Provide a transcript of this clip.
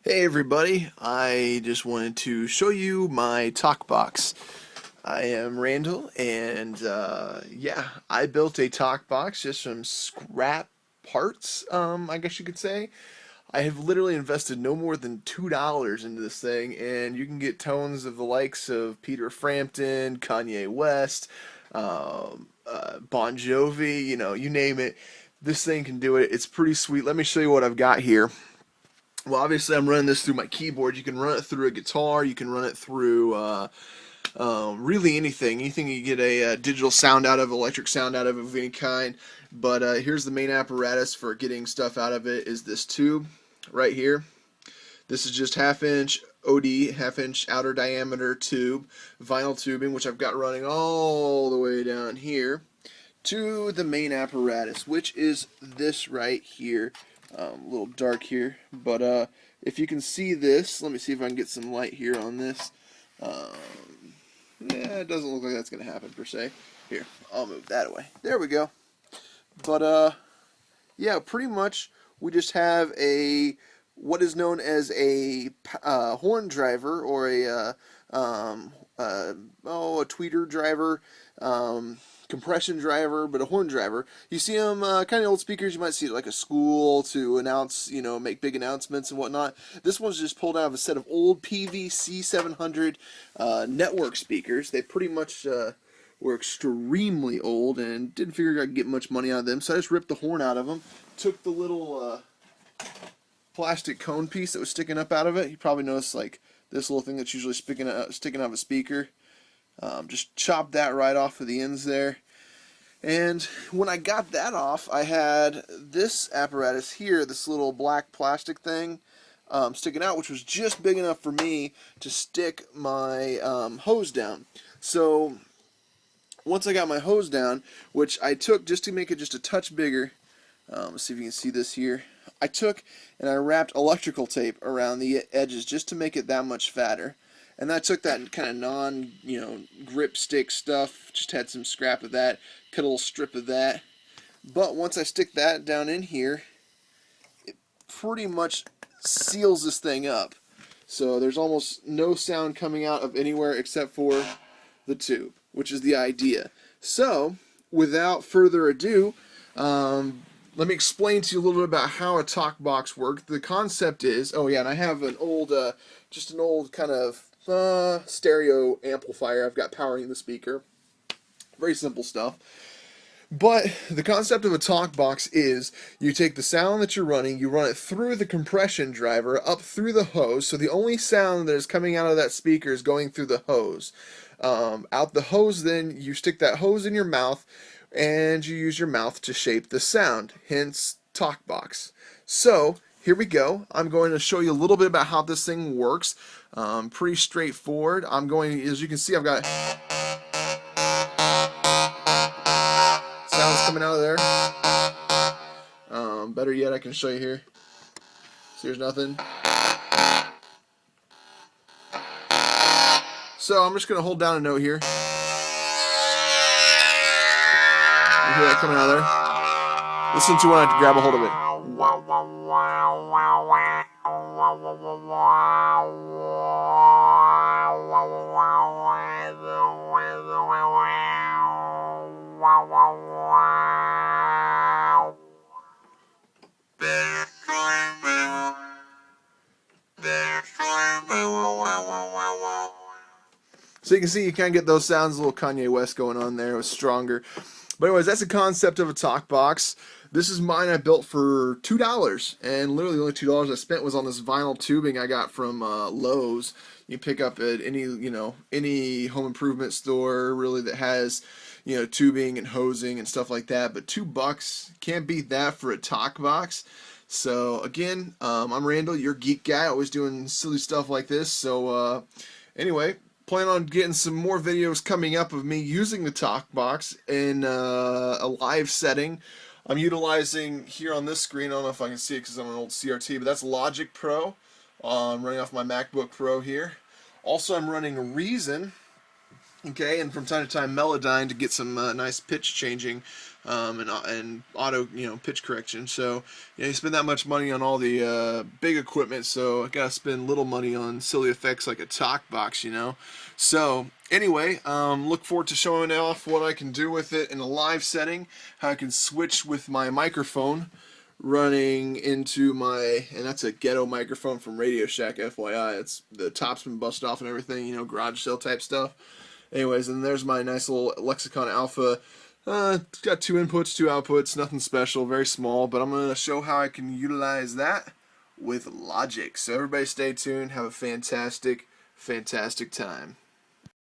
Hey everybody, I just wanted to show you my Talkbox. I am Randall, and yeah, I built a Talkbox just from scrap parts, I guess you could say. I have literally invested no more than $2 into this thing, and you can get tones of the likes of Peter Frampton, Kanye West, Bon Jovi, you name it. This thing can do it. It's pretty sweet. Let me show you what I've got here. Well, obviously, I'm running this through my keyboard. You can run it through a guitar. You can run it through really anything. Anything you get a digital sound out of, electric sound out of any kind. But here's the main apparatus for getting stuff out of it is this tube right here. This is just half-inch OD, half-inch outer diameter tube, vinyl tubing, which I've got running all the way down here to the main apparatus, which is this right here. A little dark here, but if you can see this, let me see if I can get some light here on this. Yeah, it doesn't look like that's going to happen per se. Here, I'll move that away. There we go. But yeah, pretty much we just have what is known as a horn driver or a tweeter driver. Compression driver, but a horn driver. You see them kind of old speakers. You might see it like a school to announce, make big announcements and whatnot. This one's just pulled out of a set of old PVC 700 network speakers. They pretty much were extremely old and didn't figure I could get much money out of them, so I just ripped the horn out of them. Took the little plastic cone piece that was sticking up out of it. You probably noticed like this little thing that's usually sticking out of a speaker. Just chopped that right off of the ends there. And when I got that off, I had this apparatus here, this little black plastic thing sticking out, which was just big enough for me to stick my hose down. So once I got my hose down, which I took just to make it just a touch bigger, let's see if you can see this here. I took and I wrapped electrical tape around the edges just to make it that much fatter. And I took that kind of grip stick stuff, just had some scrap of that, cut a little strip of that. But once I stick that down in here, it pretty much seals this thing up. So there's almost no sound coming out of anywhere except for the tube, which is the idea. So, without further ado, let me explain to you a little bit about how a Talkbox works. The concept is, oh yeah, and I have an old, just an old kind of stereo amplifier I've got powering the speaker. Very simple stuff. But the concept of a Talkbox is you take the sound that you're running, you run it through the compression driver, up through the hose, so the only sound that is coming out of that speaker is going through the hose. Out the hose, then you stick that hose in your mouth, and you use your mouth to shape the sound, hence Talkbox. So, here we go. I'm going to show you a little bit about how this thing works. Pretty straightforward. As you can see, I've got sounds coming out of there. Better yet, I can show you here. So here's nothing. So I'm just going to hold down a note here. You hear that coming out of there? Listen to when I grab a hold of it. So you can see you kind of get those sounds, a little Kanye West going on there. It was stronger. But anyways, that's the concept of a Talkbox. This is mine I built for $2, and literally the only $2 I spent was on this vinyl tubing I got from Lowe's. You can pick up at any home improvement store really that has tubing and hosing and stuff like that. But $2 can't beat that for a Talkbox. So again, I'm Randall, your geek guy, always doing silly stuff like this. So anyway. Plan on getting some more videos coming up of me using the Talkbox in a live setting. I'm utilizing here on this screen, I don't know if I can see it because I'm an old CRT, but that's Logic Pro. I'm running off my MacBook Pro here. Also, I'm running Reason Okay, and from time to time Melodyne to get some nice pitch changing, and auto pitch correction. So you spend that much money on all the big equipment, so I gotta spend little money on silly effects like a Talkbox. So anyway, look forward to showing off what I can do with it in a live setting. How I can switch with my microphone running into my, and that's a ghetto microphone from Radio Shack, FYI. It's the top's been busted off and everything, garage sale type stuff. Anyways, and there's my nice little Lexicon Alpha. It's got 2 inputs, 2 outputs, nothing special, very small, but I'm going to show how I can utilize that with Logic. So everybody stay tuned, have a fantastic, fantastic time.